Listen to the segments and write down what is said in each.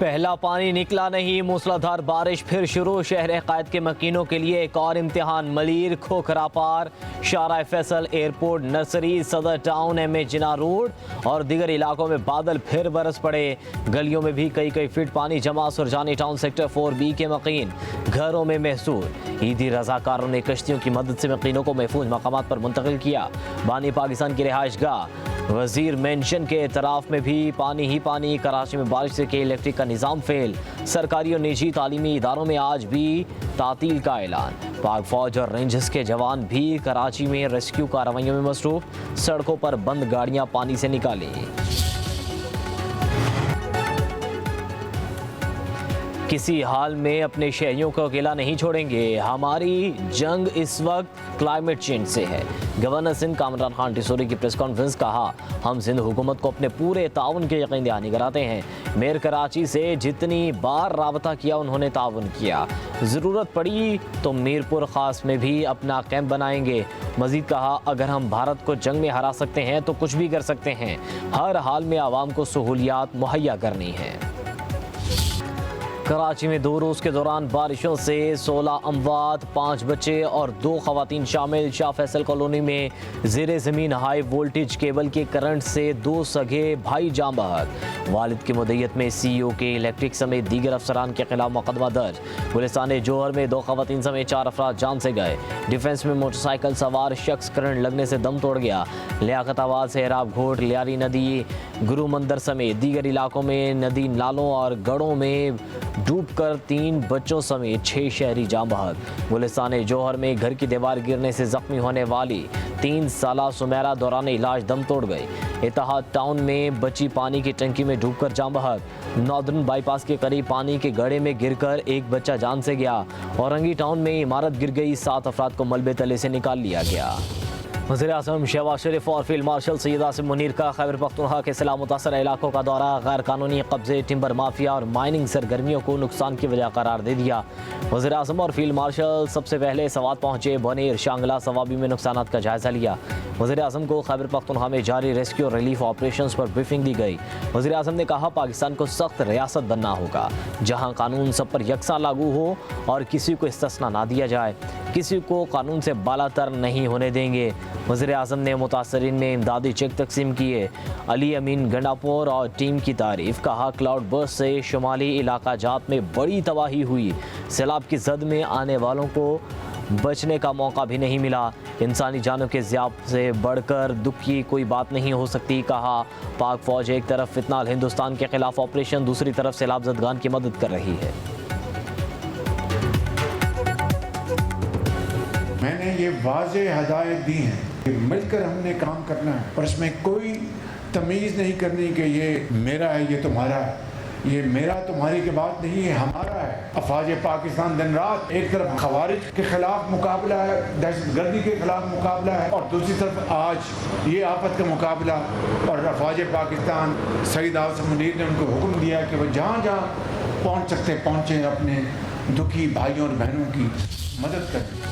पहला पानी निकला नहीं, मूसलाधार बारिश फिर शुरू। शहर कायद के मकीनों के लिए एक और इम्तिहान। मलीर, खोखरा पार, शारा फैसल एयरपोर्ट, नर्सरी, सदर टाउन, एम.ए. जिना रोड और दीगर इलाकों में बादल फिर बरस पड़े। गलियों में भी कई फीट पानी जमा। सुरजानी टाउन सेक्टर 4B के मकीन घरों में महसूर। ईदी रजाकारों ने कश्तियों की मदद से मकीनों को महफूज मकामात पर मुंतकिल किया। बानी पाकिस्तान की रिहाइश गाह वजीर मेंशन के एतराफ़ में भी पानी ही पानी। कराची में बारिश से के इलेक्ट्रिक का निज़ाम फेल। सरकारी और निजी तालीमी इदारों में आज भी तातील का ऐलान। पाक फौज और रेंजर्स के जवान भी कराची में रेस्क्यू कार्रवाइयों में मसरूफ। सड़कों पर बंद गाड़ियां पानी से निकाली। किसी हाल में अपने शहरियों को अकेला नहीं छोड़ेंगे। हमारी जंग इस वक्त क्लाइमेट चेंज से है। गवर्नर सिंध कामरान खान टिसोरी की प्रेस कॉन्फ्रेंस। कहा, हम सिंध हुकूमत को अपने पूरे ताउन के यकीन दहानी कराते हैं। मेयर कराची से जितनी बार राबता किया उन्होंने ताउन किया। ज़रूरत पड़ी तो मीरपुर खास में भी अपना कैंप बनाएंगे। मजीद कहा, अगर हम भारत को जंग में हरा सकते हैं तो कुछ भी कर सकते हैं। हर हाल में आवाम को सहूलियात मुहैया करनी है। कराची में 2 रोज़ के दौरान बारिशों से 16 अमवात, 5 बच्चे और 2 खवातीन शामिल। शाह फैसल कॉलोनी में ज़ेरे ज़मीन हाई वोल्टेज केबल के करंट से 2 सगे भाई जाँ बहक। वालिद की मुद्दत में CEO के इलेक्ट्रिक समेत दीगर अफसरान के खिलाफ मुकदमा दर्ज। गुलिस्तान जोहर में 2 खवातीन समेत 4 अफराद जान से गए। डिफेंस में मोटरसाइकिल सवार शख्स करंट लगने से दम तोड़ गया। लियाकताबाद, सहराब घोट, लियारी नदी, गुरु मंदिर समेत दीगर इलाकों में नदी नालों और गढ़ों में डूबकर 3 बच्चों समेत 6 शहरी जाँ बहक। गुलिस्तान जोहर में घर की दीवार गिरने से जख्मी होने वाली 3 साला सुमेरा दौरान इलाज दम तोड़ गई। इत्तेहाद टाउन में बची पानी की टंकी में डूबकर जाँ बहक। नॉर्दर्न बाईपास के करीब पानी के गड्ढे में गिरकर एक बच्चा जान से गया। औरंगी टाउन में इमारत गिर गई, 7 अफराद को मलबे तले से निकाल लिया गया। वज़ीर-ए-आज़म शहबाज शरीफ और फील्ड मार्शल सैयद आसिम मुनीर का खैबर पख्तूनख्वा के सिला मुतासर इलाकों का दौरा। गैर कानूनी कब्जे, टिम्बर माफिया और माइनिंग सरगर्मियों को नुकसान की वजह करार दे दिया। वज़ीर-ए-आज़म और फील्ड मार्शल सबसे पहले सवात पहुँचे। बनेर, शांगला, सवाबी में नुकसानात का जायजा लिया। वज़ीर-ए-आज़म को खैबर पख्तूनख्वा में जारी रेस्क्यू और रिलीफ ऑपरेशन पर ब्रीफिंग दी गई। वज़ीर-ए-आज़म ने कहा, पाकिस्तान को सख्त रियासत बनना होगा जहाँ कानून सब पर यकसा लागू हो और किसी को इस्तिस्ना ना दिया जाए। किसी को कानून से बालातर नहीं होने देंगे। वज़ीर-ए-आज़म ने मुतासरीन में इमदादी चेक तकसीम किए। अली अमीन गंडापुर और टीम की तारीफ। कहा, क्लाउड बर्स्ट से शुमाली इलाका जात में बड़ी तबाही हुई। सैलाब की जद में आने वालों को बचने का मौका भी नहीं मिला। इंसानी जानों के ज़ियाब से बढ़कर दुख की कोई बात नहीं हो सकती। कहा, पाक फ़ौज एक तरफ फितनाल हिंदुस्तान के खिलाफ ऑपरेशन, दूसरी तरफ सैलाब ज़दगान की मदद कर रही है। मैंने ये वाज़ेह हदायत दी हैं कि मिलकर हमने काम करना है और इसमें कोई तमीज़ नहीं करनी कि ये मेरा है, ये तुम्हारा है। ये मेरा तुम्हारी की बात नहीं है, हमारा है। अफवाज पाकिस्तान दिन रात एक तरफ खवारिज के खिलाफ मुकाबला है, दहशतगर्दी के खिलाफ मुकाबला है और दूसरी तरफ आज ये आफत का मुकाबला। और अफवाज पाकिस्तान सईद आसिम मुनीर ने उनको हुक्म दिया कि वह जहाँ जहाँ पहुँच सकते पहुँचें, अपने दुखी भाइयों और बहनों की मदद करें।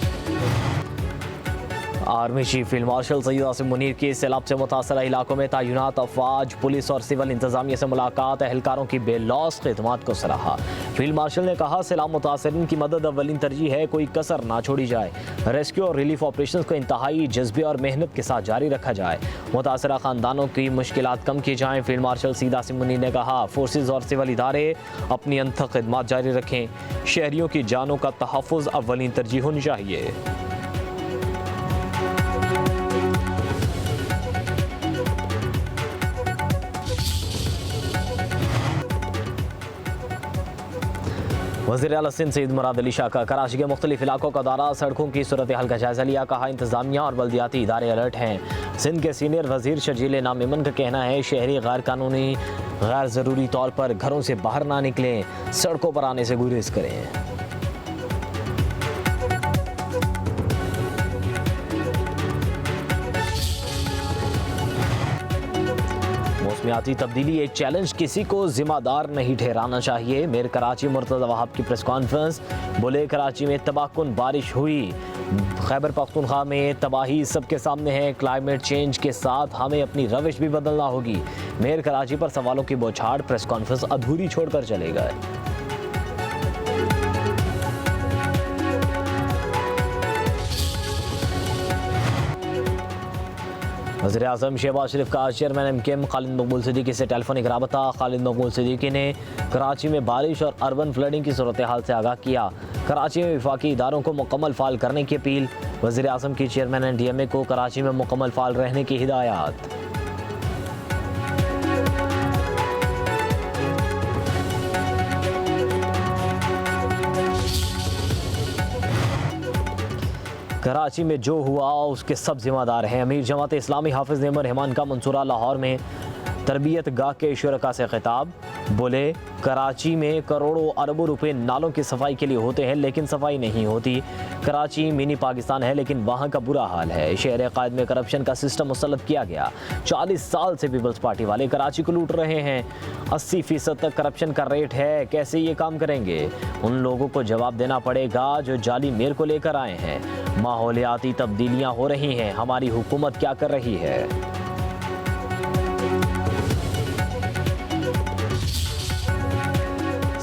Army chief field marshal Syed Asim Munir की सैलाब से मुतासरा इलाकों में तैनात अफवाज, पुलिस और सिविल इंतजामिया से मुलाकात। एहलकारों की बेलौस खिदमत को सराहा। फील्ड मार्शल ने कहा, सैलाब मुतासरीन की मदद अव्वलीन तरजीह है, कोई कसर ना छोड़ी जाए। रेस्क्यू और रिलीफ ऑपरेशन को इंतहाई जज्बे और मेहनत के साथ जारी रखा जाए। मुतासरा खानदानों की मुश्किलात कम की जाएँ। फील्ड मार्शल सैयद आसिम मुनीर ने कहा, फोर्सेज और सिविल इदारे अपनी अनथक खिदमत जारी रखें। शहरियों की जानों का तहफ़्फ़ुज़ अव्वलीन तरजीह होनी चाहिए। वज़ीर आला सिंध सईद मुराद अली शाह का कराची के मुख्तलिफ इलाकों का दौरा। सड़कों की सूरत हाल का जायजा लिया। कहा, इंतजामिया और बल्दियाती इदारे अलर्ट हैं। सिंध के सीनियर वजीर शर्जील नामिमन का कहना है, शहरी गैर कानूनी गैर ज़रूरी तौर पर घरों से बाहर ना निकलें, सड़कों पर आने से गुरेज करें। मौसमियाती तब्दीली एक चैलेंज, किसी को जिम्मेदार नहीं ठहराना चाहिए। मेयर कराची मुर्तज़ा वहाब की प्रेस कॉन्फ्रेंस। बोले, कराची में तबाहकुन बारिश हुई, खैबर पख्तूनख्वा में तबाही सबके सामने है। क्लाइमेट चेंज के साथ हमें अपनी रविश भी बदलना होगी। मेयर कराची पर सवालों की बौछार, प्रेस कॉन्फ्रेंस अधूरी छोड़कर चले गए। वज़ीर-ए-आज़म शहबाज शरीफ का चेयरमैन एमकेएम खालिद मकबूल सिद्दीकी से टेलीफोनिक राबता। खालिद मकबूल सिद्दीकी ने कराची में बारिश और अर्बन फ्लडिंग की सूरत हाल से आगाह किया। कराची में वफाकी इदारों को मुकम्मल फ़ाल करने की अपील। वज़ीर-ए-आज़म की चेयरमैन एनडीएमए को कराची में मुकम्मल फ़ाल रहने की हिदायत। कराची में जो हुआ उसके सब जिम्मेदार हैं। अमीर जमात इस्लामी हाफिज़ नेमर रहमान का मंसूरा लाहौर में तरबियत गाह के शुरका से खिताब। बोले, कराची में करोड़ों अरबों रुपए नालों की सफाई के लिए होते हैं लेकिन सफाई नहीं होती। कराची मिनी पाकिस्तान है लेकिन वहाँ का बुरा हाल है। शहर कायद में करप्शन का सिस्टम मुसल्लत किया गया। 40 साल से पीपल्स पार्टी वाले कराची को लूट रहे हैं। 80% तक करप्शन का रेट है। कैसे ये काम करेंगे? उन लोगों को जवाब देना पड़ेगा जो जाली मेयर को लेकर आए हैं। माहौलियाती तब्दीलियाँ हो रही हैं। हमारी हुकूमत क्या कर रही है?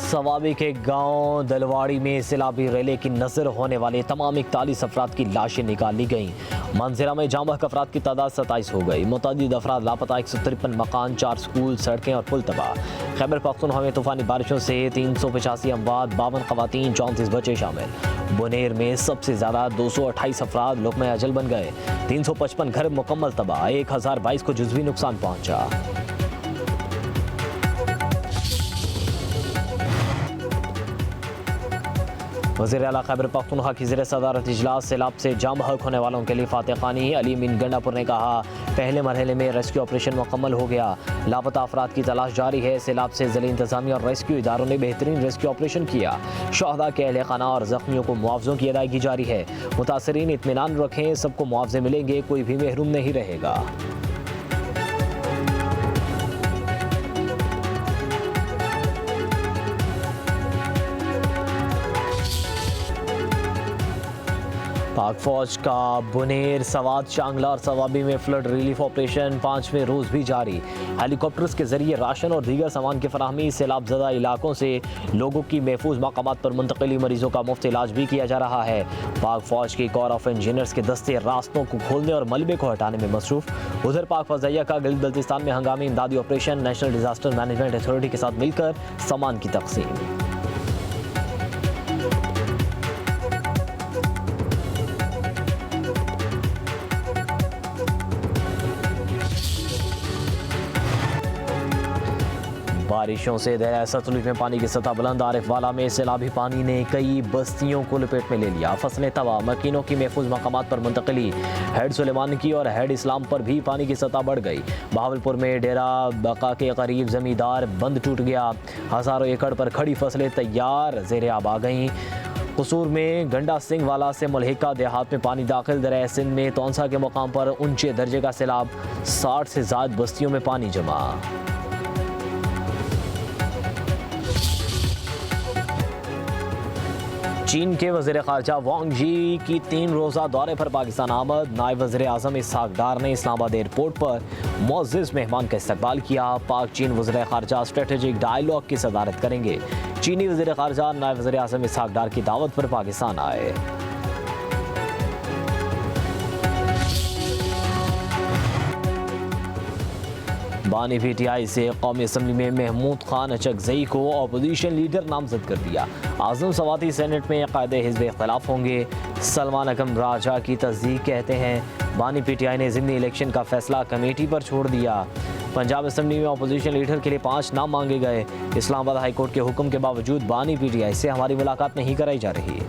सवाबी के गांव दलवाड़ी में सैलाबी रेले की नजर होने वाले तमाम 41 अफराद की लाशें निकाल ली गईं। मंजरा में जामबहक अफराद की तादाद 27 हो गई। मुतअद्दिद अफराद लापता। 153 मकान, 4 स्कूल, सड़कें और पुल तबाह। खैबर पख्तूनख्वा में तूफानी बारिशों से 385 अमवात, 52 खवातीन, 34 बच्चे शामिल। बुनेर में सबसे ज़्यादा 228 अफराद लुक़्मा अजल बन गए। 355 घर मुकम्मल तबाह। 1022 को जुज़वी नुकसान पहुँचा। वज़ीर आला खैबर पख्तूनख्वा की ज़ेर सदारत इजलास सैलाब से जाम बहक होने वालों के लिए फातह खानी। अली मीन गंडापुर ने कहा, पहले मरहले में रेस्क्यू ऑपरेशन मुकम्मल हो गया। लापता अफराद की तलाश जारी है। सैलाब से ज़िला इंतज़ामिया और रेस्क्यू इदारों ने बेहतरीन रेस्क्यू ऑपरेशन किया। शहदा के अहले खाना और ज़ख्मियों को मुआवजों की अदायगी जारी है। मुतासरीन इत्मीनान रखें, सबको मुआवजे मिलेंगे, कोई भी महरूम नहीं रहेगा। पाक फौज का बुनेर, सवात, शांगला और सवाबी में फ्लड रिलीफ ऑपरेशन 5वें रोज़ भी जारी। हेलीकॉप्टर्स के जरिए राशन और दीगर सामान की फराहमी। सैलाब ज़दा इलाकों से लोगों की महफूज मकामात पर मुंतकिली। मरीजों का मुफ्त इलाज भी किया जा रहा है। पाक फौज की कोर ऑफ इंजीनियर्स के दस्ते रास्तों को खोलने और मलबे को हटाने में मसरूफ। उधर पाक फौजिया का गिलगित बल्तिस्तान में हंगामी इमदादी operation. National disaster management authority के साथ मिलकर सामान की तकसीम। बारिशों से दरिया सतलुज में पानी की सतह बुलंद। आरिफ वाला में सैलाबी पानी ने कई बस्तियों को लपेट में ले लिया। फसलें तबाह। मकीनों की महफूज मकामात पर मुंतकिली। हेड सुलेमान की और हेड इस्लाम पर भी पानी की सतह बढ़ गई। बहावलपुर में डेरा बका के करीब जमींदार बंद टूट गया। हज़ारों एकड़ पर खड़ी फसलें तैयार ज़ेर आब आ गईं। कसूर में गंडा सिंह वाला से मुल्हिका देहात में पानी दाखिल। दरिया सिंध में तौंसा के मुकाम पर ऊंचे दर्जे का सैलाब। 60 से ज़ायद बस्तियों में पानी जमा। चीन के वज़ीर ख़ारजा वांग यी की 3 रोज़ा दौरे पर पाकिस्तान आमद। नायब वज़ीर-ए-आज़म इसहाक़ डार ने इस्लामाबाद एयरपोर्ट पर मुअज़्ज़िज़ मेहमान का इस्तकबाल किया। पाक चीन वज़ीर ख़ारजा स्ट्रेटेजिक डायलॉग की सदारत करेंगे। चीनी वज़ीर ख़ारजा नायब वज़ीर-ए-आज़म इसहाक़ डार की दावत पर पाकिस्तान आए। बानी पीटीआई से कौमी असम्बली में महमूद खान अचकज़ई को अपोजिशन लीडर नामजद कर दिया। आज़म सवाती सेनेट में कायदे हिज़्ब इख्तिलाफ होंगे। सलमान अकरम राजा की तस्दीक कहते हैं। बानी पीटीआई ने ज़िमनी इलेक्शन का फैसला कमेटी पर छोड़ दिया। पंजाब असम्बली में अपोजिशन लीडर के लिए 5 नाम मांगे गए। इस्लामाबाद हाई कोर्ट के हुक्म के बावजूद बानी पीटीआई से हमारी मुलाकात नहीं कराई जा रही।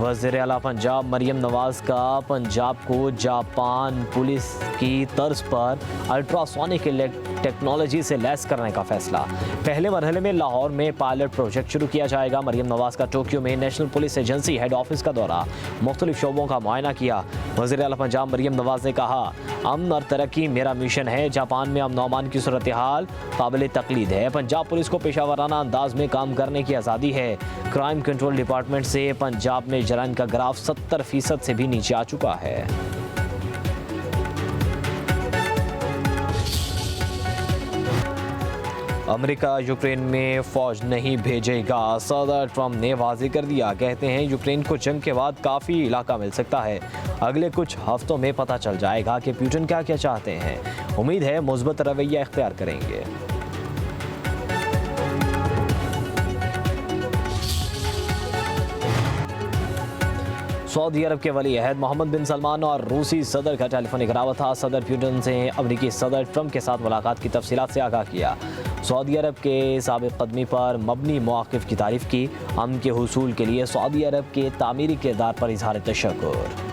वज़ीर आला पंजाब मरियम नवाज़ का पंजाब को जापान पुलिस की तर्ज पर अल्ट्रासोनिक टेक्नोलॉजी से लैस करने का फैसला। पहले मरहले में लाहौर में पायलट प्रोजेक्ट शुरू किया जाएगा। मरियम नवाज का टोक्यो में national police agency head office का दौरा, मुख्तलिफ शोबों का मुआयना किया। वज़ीर आला पंजाब मरियम नवाज ने कहा, अमन और तरक्की मेरा मिशन है। जापान में अमन अमान की सूरत हाल काबिल तकलीद है। पंजाब पुलिस को पेशावराना अंदाज में काम करने की आज़ादी है। क्राइम कंट्रोल डिपार्टमेंट से पंजाब में जराइम का ग्राफ 70% से भी नीचे आ चुका है। अमेरिका यूक्रेन में फौज नहीं भेजेगा, सदर ट्रंप ने वाज़ेह कर दिया। कहते हैं यूक्रेन को जंग के बाद काफ़ी इलाका मिल सकता है। अगले कुछ हफ्तों में पता चल जाएगा कि पुतिन क्या क्या चाहते हैं। उम्मीद है मुस्बत रवैया इख्तियार करेंगे। सऊदी अरब के वली अहद मोहम्मद बिन सलमान और रूसी सदर का टेलीफोनिक रबता। सदर पुतिन से अमरीकी सदर ट्रंप के साथ मुलाकात की तफसीलात से आगाह किया। सऊदी अरब के साबिक़ कदमी पर मबनी मौक़िफ़ की तारीफ़ की। अमन के हुसूल के लिए सऊदी अरब के तामीरी किरदार पर इज़हार तशक्कुर।